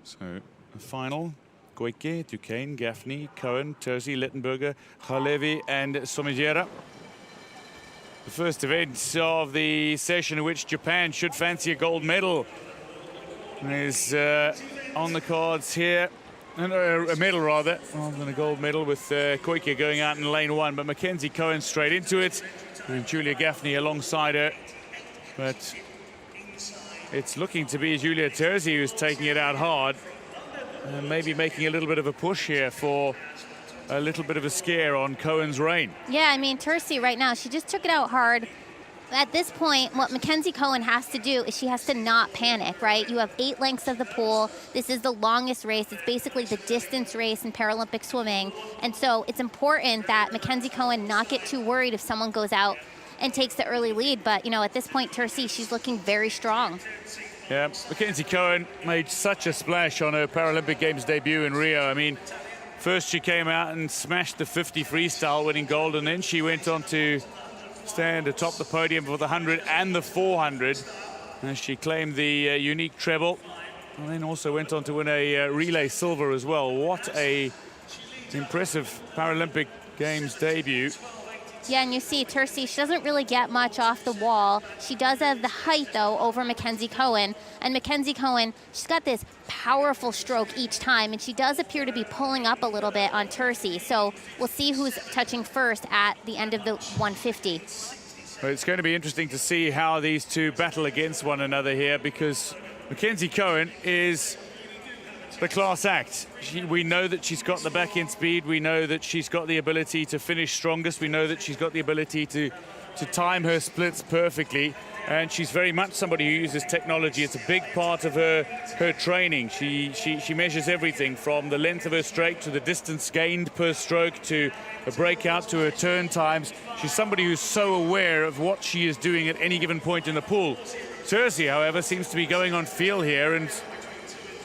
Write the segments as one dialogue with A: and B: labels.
A: So, the final, Koike, Duchesne, Gaffney, Coan, TERZI, Lettenberger, Halevi and SOMELLERA. The first event of the session in which Japan should fancy a gold medal is on the cards here. A medal rather, rather than a gold medal, with Koike going out in lane one, but McKenzie Coan straight into it, and Julia Gaffney alongside her. But it's looking to be Julia TERZI who's taking it out hard, and maybe making a little bit of a push here for a little bit of a scare on Coan's reign. Yeah,
B: I mean, TERZI right now, she just took it out hard. At this point, what McKenzie Coan has to do is she has to not panic, right? You have 8 lengths of the pool. This is the longest race. It's basically the distance race in Paralympic swimming. And so it's important that McKenzie Coan not get too worried if someone goes out and takes the early lead. But, you know, at this point, TERZI, she's looking very strong.
A: Yeah, McKenzie Coan made such a splash on her Paralympic Games debut in Rio. I mean, first she came out and smashed the 50 freestyle, winning gold, and then she went on to stand atop the podium for the 100 and the 400 as she claimed the unique treble, and then also went on to win a relay silver as well. What a impressive Paralympic Games debut.
B: Yeah, and you see TERZI, she doesn't really get much off the wall. She does have the height, though, over McKenzie Coan. And McKenzie Coan, she's got this powerful stroke each time, and she does appear to be pulling up a little bit on TERZI. So we'll see who's touching first at the end of the 150.
A: Well, it's going to be interesting to see how these two battle against one another here, because McKenzie Coan is the class act. We know that she's got the back end speed. We know that she's got the ability to finish strongest. We know that she's got the ability to time her splits perfectly. And she's very much somebody who uses technology. It's a big part of her training. She measures everything from the length of her stroke to the distance gained per stroke to a breakout to her turn times. She's somebody who's so aware of what she is doing at any given point in the pool. TERZI, however, seems to be going on feel here, and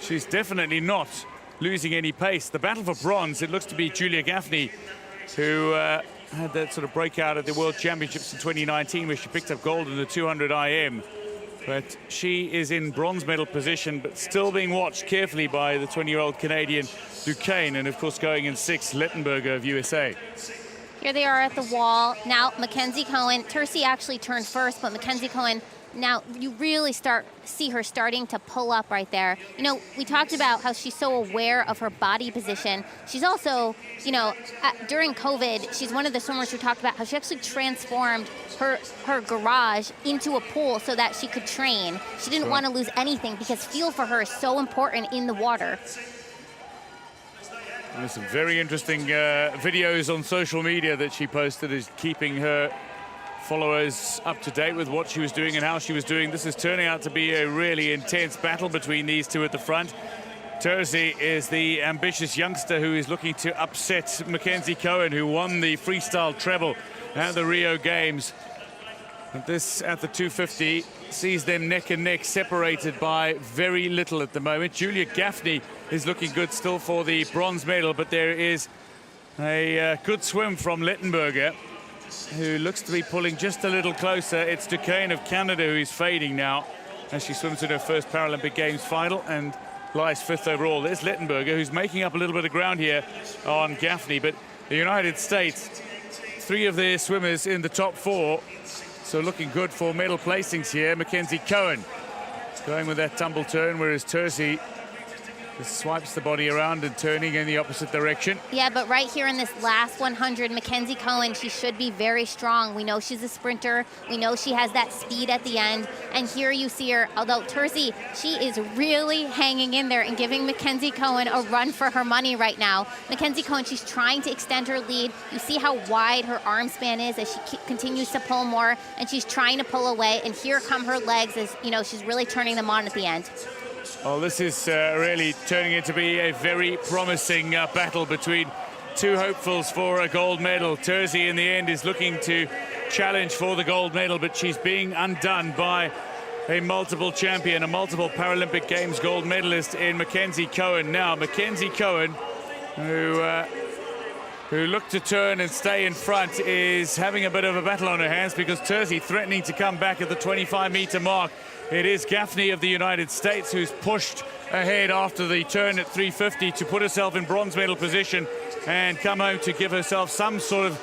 A: she's definitely not losing any pace. The battle for bronze, it looks to be Julia Gaffney, who had that sort of breakout at the World Championships in 2019 where she picked up gold in the 200 IM. But she is in bronze medal position, but still being watched carefully by the 20-year-old Canadian Duchesne, and of course going in 6th, Lettenberger of USA.
B: Here they are at the wall. Now McKenzie Coan, TERZI actually turned first, but McKenzie Coan, now you really see her starting to pull up right there. You know, we talked about how she's so aware of her body position. She's also, you know, during COVID, she's one of the swimmers who talked about how she actually transformed her garage into a pool so that she could train. She didn't want to lose anything because feel for her is so important in the water.
A: There's some very interesting videos on social media that she posted, is keeping her followers up to date with what she was doing and how she was doing. This is turning out to be a really intense battle between these two at the front. TERZI is the ambitious youngster who is looking to upset McKenzie Coan, who won the freestyle treble at the Rio Games. But this at the 250 sees them neck and neck, separated by very little at the moment. Julia Gaffney is looking good still for the bronze medal, but there is a good swim from Lettenberger, who looks to be pulling just a little closer. It's Duchesne of Canada who is fading now as she swims in her first Paralympic Games final and lies 5th overall. There's Lettenberger, who's making up a little bit of ground here on Gaffney, but the United States, 3 of their swimmers in the top 4, so looking good for medal placings here. McKenzie Coan going with that tumble turn, whereas TERZI just swipes the body around and turning in the opposite direction.
B: Yeah, but right here in this last 100, McKenzie Coan, she should be very strong. We know she's a sprinter. We know she has that speed at the end. And here you see her, although TERZI, she is really hanging in there and giving McKenzie Coan a run for her money right now. McKenzie Coan, she's trying to extend her lead. You see how wide her arm span is as she continues to pull more, and she's trying to pull away. And here come her legs as, you know, she's really turning them on at the end.
A: Well, this is really turning into be a very promising battle between two hopefuls for a gold medal. TERZI, in the end, is looking to challenge for the gold medal, but she's being undone by a multiple champion, a multiple Paralympic Games gold medalist in McKenzie Coan. Now, McKenzie Coan, who who looked to turn and stay in front, is having a bit of a battle on her hands because Terzi threatening to come back at the 25-meter mark. It is Gaffney of the United States who's pushed ahead after the turn at 350 to put herself in bronze medal position and come home to give herself some sort of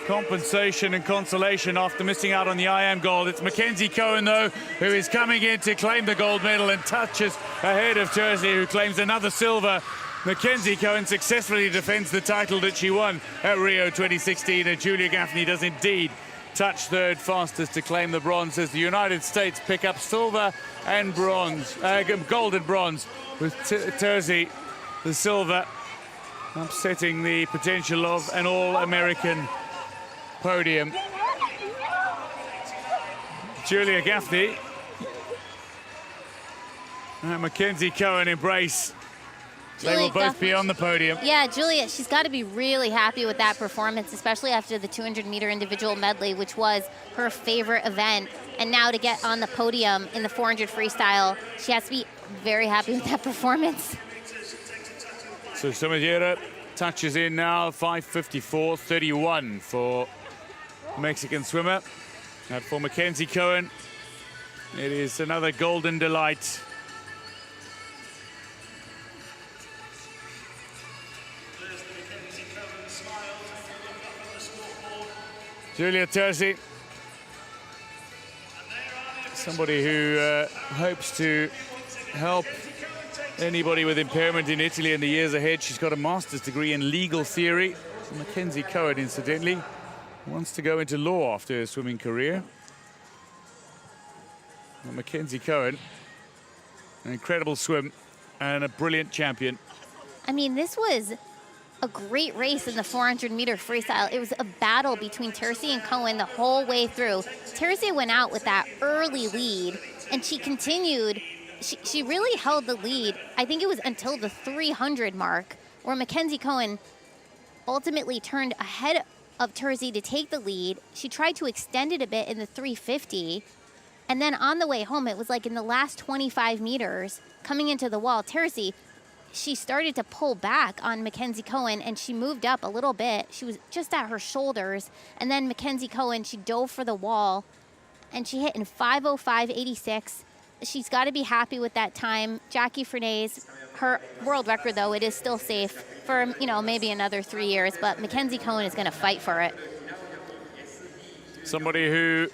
A: compensation and consolation after missing out on the IM gold. It's McKenzie Coan, though, who is coming in to claim the gold medal and touches ahead of Terzi, who claims another silver. McKenzie Coan successfully defends the title that she won at Rio 2016, and Julia Gaffney does indeed touch third fastest to claim the bronze as the United States pick up silver and bronze, gold and bronze, with Terzi the silver, upsetting the potential of an all-American podium. Julia Gaffney and McKenzie Coan embrace. They will both be on the podium.
B: Yeah, Julia, she's got to be really happy with that performance, especially after the 200-meter individual medley, which was her favorite event. And now to get on the podium in the 400 freestyle, she has to be very happy with that performance.
A: So SOMELLERA touches in now, 5:54.31 for Mexican swimmer. And for McKenzie Coan, it is another golden delight. Julia Terzi, somebody who hopes to help anybody with impairment in Italy in the years ahead. She's got a master's degree in legal theory. McKenzie Coan, incidentally, wants to go into law after her swimming career. And McKenzie Coan, an incredible swim and a brilliant champion.
B: I mean, this was a great race in the 400-meter freestyle. It was a battle between Terzi and Coan the whole way through. Terzi went out with that early lead, and she continued. She really held the lead. I think it was until the 300 mark, where McKenzie Coan ultimately turned ahead of Terzi to take the lead. She tried to extend it a bit in the 350, and then on the way home, it was like in the last 25 meters, coming into the wall, Terzi, she started to pull back on McKenzie Coan, and she moved up a little bit. She was just at her shoulders, and then McKenzie Coan, she dove for the wall, and she hit in 5:05.86. She's got to be happy with that time. Jackie Frenay's, her world record, though, it is still safe for, you know, maybe another 3 years, but McKenzie Coan is going to fight for it.
A: Somebody who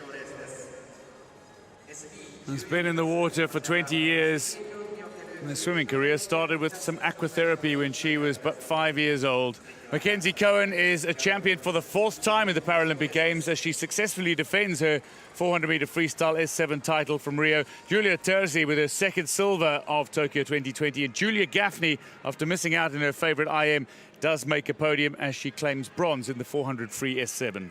A: has been in the water for 20 years. Her swimming career started with some aquatherapy when she was but 5 years old. McKenzie Coan is a champion for the 4th time in the Paralympic Games as she successfully defends her 400-meter freestyle S7 title from Rio. Julia Terzi with her 2nd silver of Tokyo 2020. And Julia Gaffney, after missing out in her favorite IM, does make a podium as she claims bronze in the 400 free S7.